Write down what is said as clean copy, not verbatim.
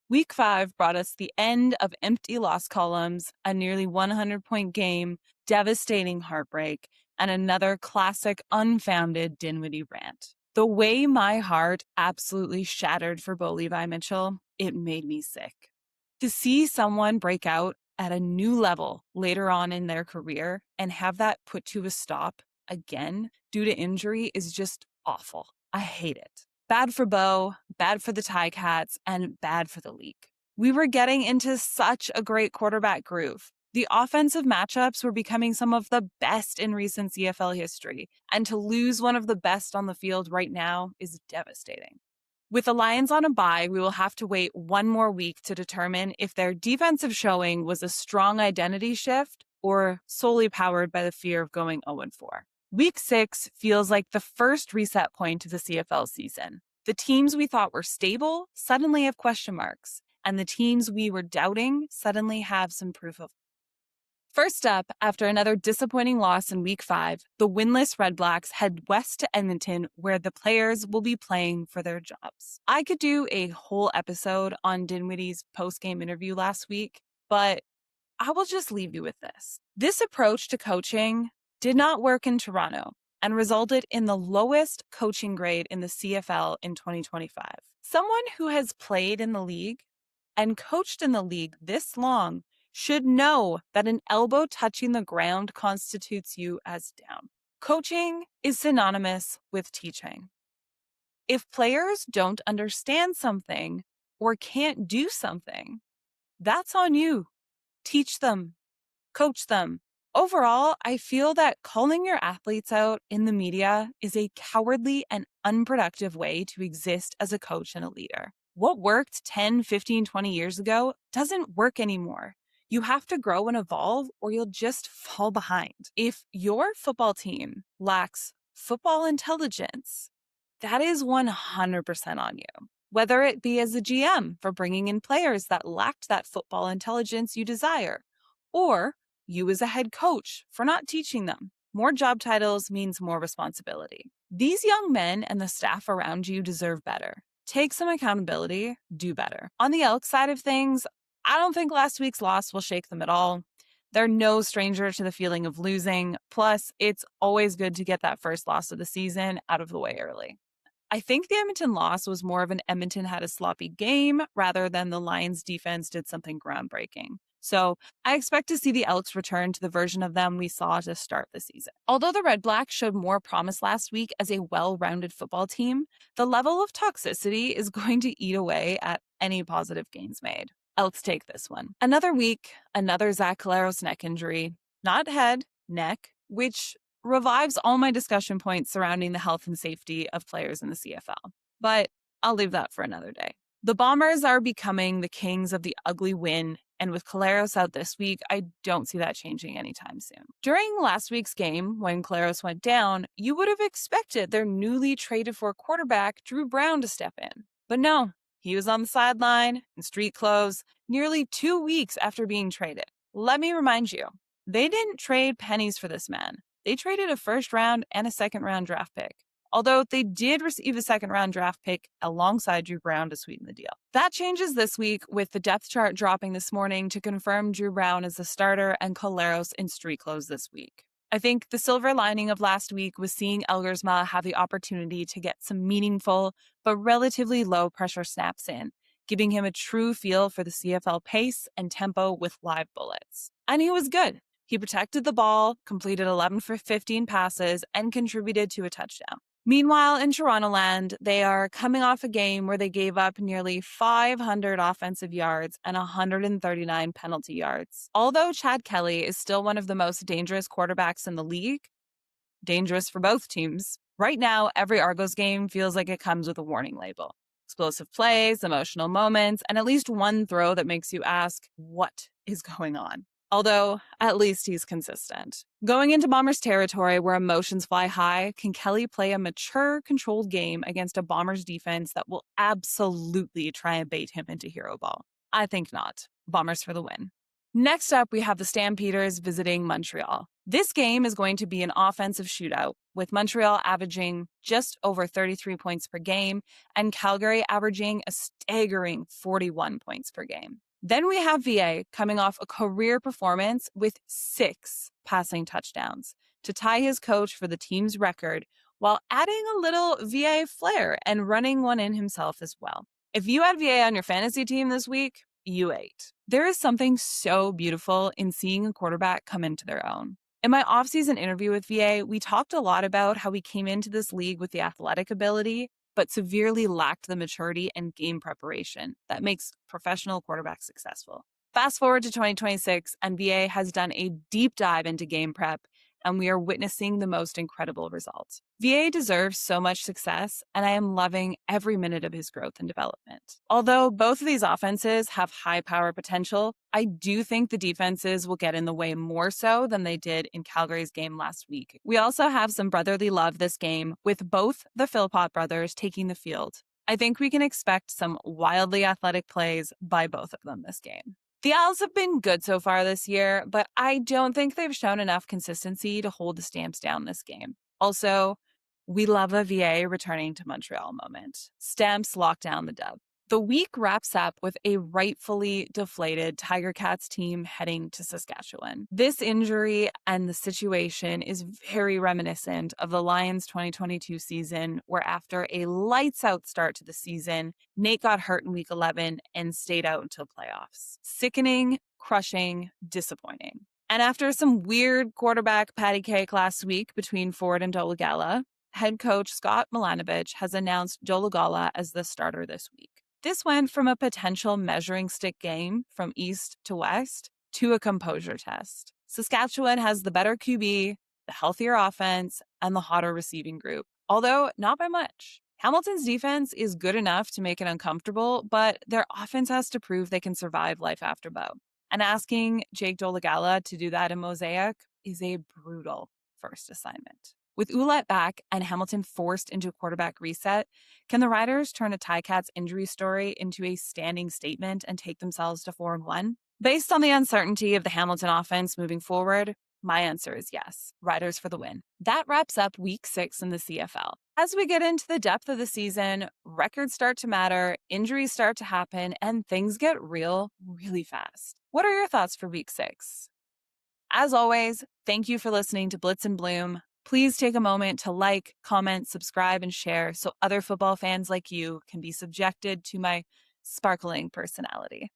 Week 5 brought us the end of empty loss columns, a nearly 100-point game, devastating heartbreak, and another classic unfounded Dinwiddie rant. The way my heart absolutely shattered for Bo Levi Mitchell, it made me sick. To see someone break out at a new level later on in their career and have that put to a stop again due to injury is just awful. I hate it. Bad for Bo, bad for the Ticats, and bad for the league. We were getting into such a great quarterback groove. The offensive matchups were becoming some of the best in recent CFL history, and to lose one of the best on the field right now is devastating. With the Lions on a bye, we will have to wait one more week to determine if their defensive showing was a strong identity shift or solely powered by the fear of going 0-4. Week 6 feels like the first reset point of the CFL season. The teams we thought were stable suddenly have question marks, and the teams we were doubting suddenly have some proof of. First up, after another disappointing loss in Week 5, the winless Red Blacks head west to Edmonton, where the players will be playing for their jobs. I could do a whole episode on Dinwiddie's post-game interview last week, but I will just leave you with this. This approach to coaching did not work in Toronto and resulted in the lowest coaching grade in the CFL in 2025. Someone who has played in the league and coached in the league this long should know that an elbow touching the ground constitutes you as down. Coaching is synonymous with teaching. If players don't understand something or can't do something, that's on you. Teach them, coach them. Overall, I feel that calling your athletes out in the media is a cowardly and unproductive way to exist as a coach and a leader. What worked 10, 15, 20 years ago doesn't work anymore. You have to grow and evolve or you'll just fall behind. If your football team lacks football intelligence, that is 100% on you. Whether it be as a GM for bringing in players that lacked that football intelligence you desire, or you as a head coach for not teaching them. More job titles means more responsibility. These young men and the staff around you deserve better. Take some accountability, do better. On the Elks side of things, I don't think last week's loss will shake them at all. They're no stranger to the feeling of losing. Plus, it's always good to get that first loss of the season out of the way early. I think the Edmonton loss was more of an Edmonton had a sloppy game rather than the Lions defense did something groundbreaking. So I expect to see the Elks return to the version of them we saw to start the season. Although the Red Blacks showed more promise last week as a well-rounded football team, the level of toxicity is going to eat away at any positive gains made. Elks take this one. Another week, another Zach Collaros neck injury, not head, neck, which revives all my discussion points surrounding the health and safety of players in the CFL. But I'll leave that for another day. The Bombers are becoming the kings of the ugly win, and with Collaros out this week, I don't see that changing anytime soon. During last week's game, when Collaros went down, you would have expected their newly traded for quarterback, Drew Brown, to step in. But no, he was on the sideline in street clothes nearly 2 weeks after being traded. Let me remind you, they didn't trade pennies for this man. They traded a first-round and a second-round draft pick. Although they did receive a second-round draft pick alongside Drew Brown to sweeten the deal. That changes this week with the depth chart dropping this morning to confirm Drew Brown as the starter and Collaros in street clothes this week. I think the silver lining of last week was seeing Elgersma have the opportunity to get some meaningful but relatively low-pressure snaps in, giving him a true feel for the CFL pace and tempo with live bullets. And he was good. He protected the ball, completed 11 for 15 passes, and contributed to a touchdown. Meanwhile, in Toronto land, they are coming off a game where they gave up nearly 500 offensive yards and 139 penalty yards. Although Chad Kelly is still one of the most dangerous quarterbacks in the league, dangerous for both teams, right now every Argos game feels like it comes with a warning label. Explosive plays, emotional moments, and at least one throw that makes you ask, what is going on? Although, at least he's consistent. Going into Bombers territory where emotions fly high, can Kelly play a mature, controlled game against a Bombers defense that will absolutely try and bait him into hero ball? I think not. Bombers for the win. Next up, we have the Stampeders visiting Montreal. This game is going to be an offensive shootout, with Montreal averaging just over 33 points per game and Calgary averaging a staggering 41 points per game. Then we have VA coming off a career performance with 6 passing touchdowns to tie his coach for the team's record, while adding a little VA flair and running one in himself as well. If you had VA on your fantasy team this week, you ate. There is something so beautiful in seeing a quarterback come into their own. In my offseason interview with VA, we talked a lot about how he came into this league with the athletic ability, but severely lacked the maturity and game preparation that makes professional quarterbacks successful. Fast forward to 2026, and VA has done a deep dive into game prep, and we are witnessing the most incredible results. VA deserves so much success, and I am loving every minute of his growth and development. Although both of these offenses have high power potential, I do think the defenses will get in the way more so than they did in Calgary's game last week. We also have some brotherly love this game, with both the Philpott brothers taking the field. I think we can expect some wildly athletic plays by both of them this game. The Owls have been good so far this year, but I don't think they've shown enough consistency to hold the Stamps down this game. Also, we love a VA returning to Montreal moment. Stamps lock down the dub. The week wraps up with a rightfully deflated Tiger Cats team heading to Saskatchewan. This injury and the situation is very reminiscent of the Lions' 2022 season, where after a lights-out start to the season, Nate got hurt in Week 11 and stayed out until playoffs. Sickening, crushing, disappointing. And after some weird quarterback patty cake last week between Ford and Dolegala, head coach Scott Milanovich has announced Dolegala as the starter this week. This went from a potential measuring stick game from east to west to a composure test. Saskatchewan has the better QB, the healthier offense, and the hotter receiving group, although not by much. Hamilton's defense is good enough to make it uncomfortable, but their offense has to prove they can survive life after Bo. And asking Jake Dolegala to do that in Mosaic is a brutal first assignment. With Ouellette back and Hamilton forced into a quarterback reset, can the Riders turn a Ticats injury story into a standing statement and take themselves to 4-1? Based on the uncertainty of the Hamilton offense moving forward, my answer is yes. Riders for the win. That wraps up Week 6 in the CFL. As we get into the depth of the season, records start to matter, injuries start to happen, and things get real really fast. What are your thoughts for Week 6? As always, thank you for listening to Blitz and Bloom. Please take a moment to like, comment, subscribe, and share so other football fans like you can be subjected to my sparkling personality.